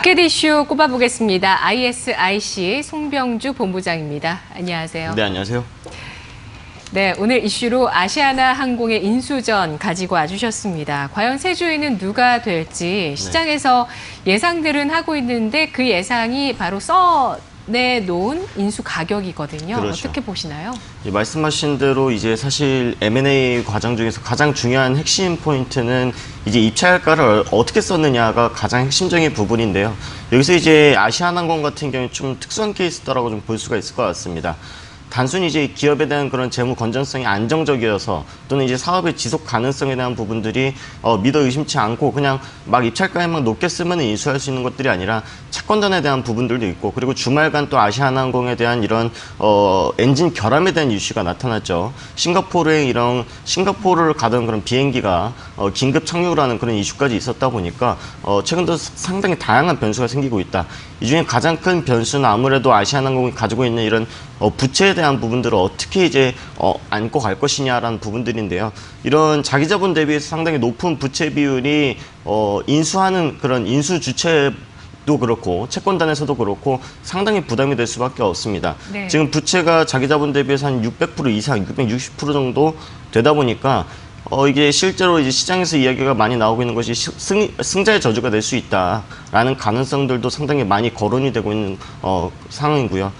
마켓 이슈 꼽아보겠습니다. ISIC 송병주 본부장입니다. 안녕하세요. 네, 안녕하세요. 네, 오늘 이슈로 아시아나 항공의 인수전 가지고 와주셨습니다. 과연 새 주인은 누가 될지 시장에서 예상들은 하고 있는데 그 예상이 바로 써내놓은 인수 가격이거든요. 그렇죠. 어떻게 보시나요? 말씀하신 대로 이제 사실 M&A 과정 중에서 가장 중요한 핵심 포인트는 이제 입찰가를 어떻게 썼느냐가 가장 핵심적인 부분인데요. 여기서 이제 아시아나항공 같은 경우는 좀 특수한 케이스다라고 좀 볼 수가 있을 것 같습니다. 단순히 이제 기업에 대한 그런 재무 건전성이 안정적이어서 또는 이제 사업의 지속 가능성에 대한 부분들이 믿어 의심치 않고 그냥 막 입찰가에만 높게 쓰면 인수할 수 있는 것들이 아니라 채권단에 대한 부분들도 있고, 그리고 주말간 또 아시아나항공에 대한 이런 엔진 결함에 대한 이슈가 나타났죠. 싱가포르를 가던 그런 비행기가 긴급 착륙을 하는 그런 이슈까지 있었다 보니까 최근 들어 상당히 다양한 변수가 생기고 있다. 이 중에 가장 큰 변수는 아무래도 아시아나항공이 가지고 있는 이런 부채에 대한 부분들을 어떻게 이제 안고 갈 것이냐라는 부분들인데요. 이런 자기 자본 대비해서 상당히 높은 부채 비율이 인수하는 그런 인수 주체도 그렇고 채권단에서도 그렇고 상당히 부담이 될 수밖에 없습니다. 네. 지금 부채가 자기 자본 대비해서 한 600% 이상, 660% 정도 되다 보니까 이게 실제로 이제 시장에서 이야기가 많이 나오고 있는 것이 승자의 저주가 될 수 있다라는 가능성들도 상당히 많이 거론이 되고 있는 상황이고요.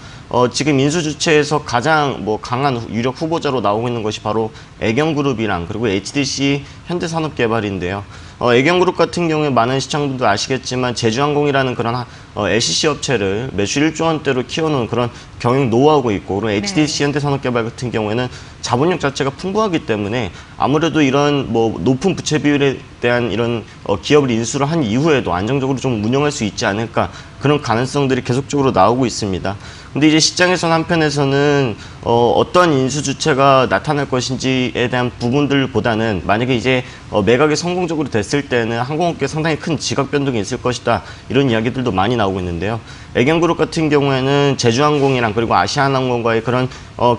지금 인수주체에서 가장 강한 유력 후보자로 나오고 있는 것이 바로 애경그룹이랑 그리고 HDC 현대산업개발인데요. 애경그룹 같은 경우에 많은 시청자분들 아시겠지만 제주항공이라는 그런 LCC 업체를 매출 1조 원대로 키워놓은 그런 경영 노하우가 있고, 그리고 HDC 현대산업개발 같은 경우에는 자본력 자체가 풍부하기 때문에 아무래도 이런 높은 부채 비율에 대한 이런 기업을 인수를 한 이후에도 안정적으로 좀 운영할 수 있지 않을까, 그런 가능성들이 계속적으로 나오고 있습니다. 근데 이제 시장에서는 한편에서는 어떤 인수 주체가 나타날 것인지에 대한 부분들보다는 만약에 이제 매각이 성공적으로 됐을 때는 항공업계에 상당히 큰 지각 변동이 있을 것이다, 이런 이야기들도 많이 나오고 있는데요. 애경그룹 같은 경우에는 제주항공이랑 그리고 아시아나항공과의 그런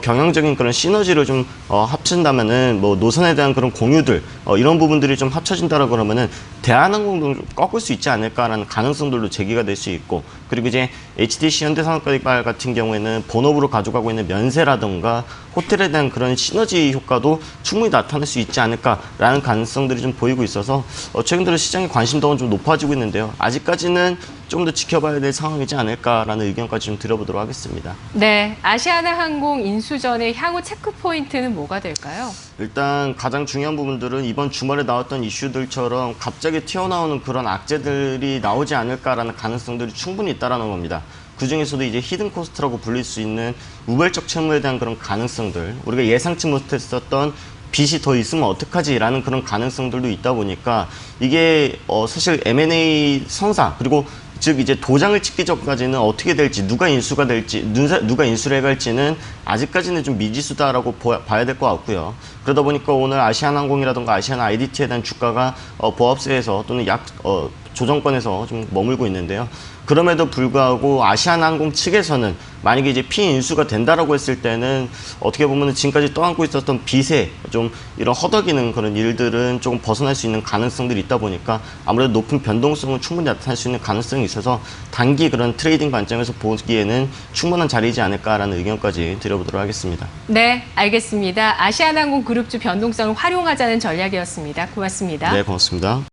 경영적인 그런 시너지를 좀 합친다면은 노선에 대한 그런 공유들 이런 부분들이 좀 합쳐진다라고 그러면은 대한항공도 좀 꺾을 수 있지 않을까라는 가능성들도 제기가 될 수 있고, 그리고 이제 HDC 현대산업개발 같은 경우에는 본업으로 가져가고 있는 면세라든가 호텔에 대한 그런 시너지 효과도 충분히 나타날 수 있지 않을까라는 가능성들이 좀 보이고 있어서 최근 들어 시장의 관심도가 좀 높아지고 있는데요. 아직까지는 좀 더 지켜봐야 될 상황이지 않을까라는 의견까지 좀 드려보도록 하겠습니다. 네, 아시아나항공 인수전의 향후 체크 포인트는 뭐가 될까요? 일단 가장 중요한 부분들은 이번 주말에 나왔던 이슈들처럼 갑자기 튀어나오는 그런 악재들이 나오지 않을까라는 가능성들이 충분히 있다라는 겁니다. 그 중에서도 이제 히든 코스트라고 불릴 수 있는 우발적 채무에 대한 그런 가능성들, 우리가 예상치 못했었던 빚이 더 있으면 어떡하지라는 그런 가능성들도 있다 보니까 이게 사실 M&A 성사, 그리고 즉 이제 도장을 찍기 전까지는 어떻게 될지, 누가 인수가 될지, 누가 인수를 해갈지는 아직까지는 좀 미지수다라고 봐야 될 것 같고요. 그러다 보니까 오늘 아시아나항공이라든가 아시아나 IDT에 대한 주가가 보합세에서 또는 조정권에서 좀 머물고 있는데요. 그럼에도 불구하고 아시아나항공 측에서는 만약에 이제 피인수가 된다라고 했을 때는 어떻게 보면 지금까지 떠안고 있었던 빚에 좀 이런 허덕이는 그런 일들은 조금 벗어날 수 있는 가능성들이 있다 보니까 아무래도 높은 변동성은 충분히 나타날 수 있는 가능성이 있어서 단기 그런 트레이딩 관점에서 보기에는 충분한 자리이지 않을까라는 의견까지 드려보도록 하겠습니다. 네, 알겠습니다. 아시아나항공 그룹주 변동성을 활용하자는 전략이었습니다. 고맙습니다. 네, 고맙습니다.